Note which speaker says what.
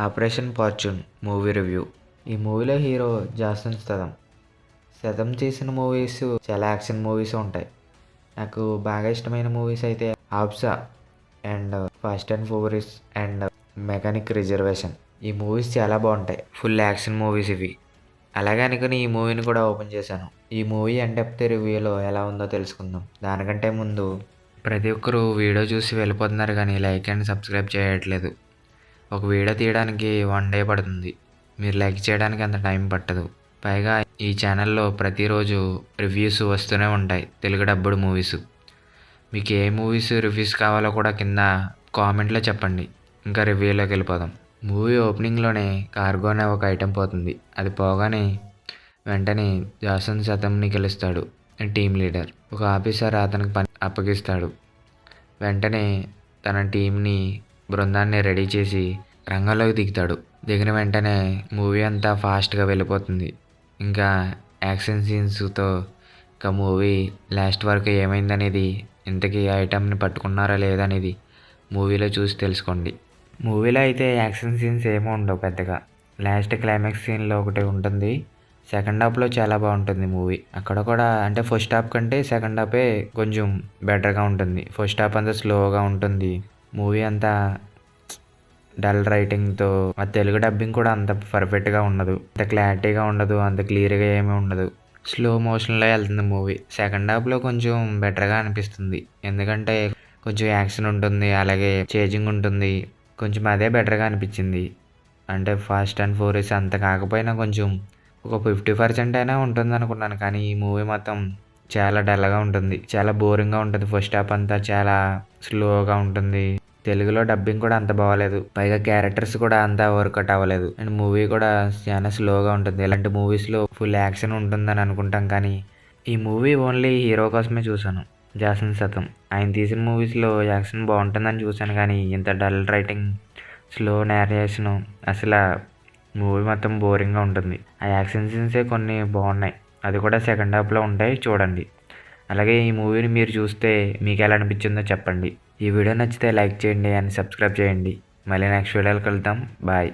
Speaker 1: Operation fortune movie review. ఈ మూవీలో hero Jason స్తథం. స్తథం చేసిన మూవీస్ చాలా యాక్షన్ మూవీస్ ఉంటాయి. నాకు బాగా ఇష్టమైన మూవీస్ అయితే ఆప్సా and fast and furious and mechanic resurrection. ఈ మూవీస్ చాలా బాగుంటాయి. ఫుల్ యాక్షన్ మూవీస్ ఇవి. అలాగే అనుకుని ఈ మూవీని కూడా ఓపెన్ చేశాను. ఈ మూవీ డెప్త్ రివ్యూలో ఎలా ఉందో తెలుసుకుందాం. దానికంటే ముందు ప్రతి ఒక్కరు వీడియో చూసి వెళ్ళిపోతున్నారు కానీ లైక్ అండ్ సబ్స్క్రైబ్ చేయట్లేదు. ఒక వీడియో తీయడానికి 1 డే పడుతుంది. మీరు లైక్ చేయడానికి అంత టైం పట్టదు. పైగా ఈ ఛానల్లో ప్రతిరోజు రివ్యూస్ వస్తూనే ఉంటాయి, తెలుగు డబ్బుడు మూవీస్. మీకు ఏ మూవీస్ రివ్యూస్ కావాలో కూడా కింద కామెంట్లో చెప్పండి. ఇంకా రివ్యూలోకి వెళ్ళిపోదాం. మూవీ ఓపెనింగ్లోనే కార్గో అనే ఒక ఐటెం పోతుంది. అది పోగానే వెంటనే జాసన్ స్తథంని గెలుస్తాడు టీం లీడర్. ఒక ఆఫీసర్ అతనికి పని అప్పగిస్తాడు. వెంటనే తన టీంని బృందాన్ని రెడీ చేసి రంగంలోకి దిగుతాడు. దిగిన వెంటనే మూవీ అంతా ఫాస్ట్గా వెళ్ళిపోతుంది. ఇంకా యాక్షన్ సీన్స్తో ఇంకా మూవీ లాస్ట్ వరకు ఏమైందనేది, ఇంతకీ ఐటమ్ని పట్టుకున్నారా లేదనేది మూవీలో చూసి తెలుసుకోండి. మూవీలో అయితే యాక్షన్ సీన్స్ ఏమీ ఉండవు పెద్దగా. లాస్ట్ క్లైమాక్స్ సీన్లో ఒకటి ఉంటుంది. సెకండ్ హాఫ్లో చాలా బాగుంటుంది మూవీ. అక్కడ కూడా అంటే ఫస్ట్ హాఫ్ కంటే సెకండ్ హాఫే కొంచెం బెటర్గా ఉంటుంది. ఫస్ట్ హాఫ్ అంతా స్లోగా ఉంటుంది. మూవీ అంతా డల్ రైటింగ్తో, ఆ తెలుగు డబ్బింగ్ కూడా అంత పర్ఫెక్ట్గా ఉండదు, అంత క్లారిటీగా ఉండదు, అంత క్లియర్గా ఏమీ ఉండదు. స్లో మోషన్లో వెళ్తుంది మూవీ. సెకండ్ హాఫ్లో కొంచెం బెటర్గా అనిపిస్తుంది. ఎందుకంటే కొంచెం యాక్షన్ ఉంటుంది, అలాగే చేజింగ్ ఉంటుంది. కొంచెం అదే బెటర్గా అనిపించింది. అంటే ఫాస్ట్ అండ్ ఫ్యూరియస్ అంత కాకపోయినా కొంచెం ఒక 50% అయినా ఉంటుంది అనుకున్నాను. కానీ ఈ మూవీ మొత్తం చాలా డల్గా ఉంటుంది, చాలా బోరింగ్గా ఉంటుంది. ఫస్ట్ హాఫ్ అంతా చాలా స్లోగా ఉంటుంది. తెలుగులో డబ్బింగ్ కూడా అంత బాగోలేదు. పైగా క్యారెక్టర్స్ కూడా అంత వర్కౌట్ అవ్వలేదు. అండ్ మూవీ కూడా చాలా స్లోగా ఉంటుంది. ఇలాంటి మూవీస్లో ఫుల్ యాక్షన్ ఉంటుందని అనుకుంటాం, కానీ ఈ మూవీ ఓన్లీ హీరో కోసమే చూశాను, జాసన్ స్తథం. ఆయన తీసిన మూవీస్లో యాక్షన్ బాగుంటుందని చూశాను, కానీ ఇంత డల్ రైటింగ్, స్లో నేరేషను, అసలు మూవీ మొత్తం బోరింగ్గా ఉంటుంది. ఆ యాక్షన్ సీన్సే కొన్ని బాగున్నాయి, అది కూడా సెకండ్ హాఫ్లో ఉంటాయి, చూడండి. అలాగే ఈ మూవీని మీరు చూస్తే మీకు ఎలా అనిపించిందో చెప్పండి. ఈ వీడియో నచ్చితే లైక్ చేయండి అండ్ సబ్స్క్రైబ్ చేయండి. మళ్ళీ నెక్స్ట్ వీడియోలో కలుద్దాం. బాయ్.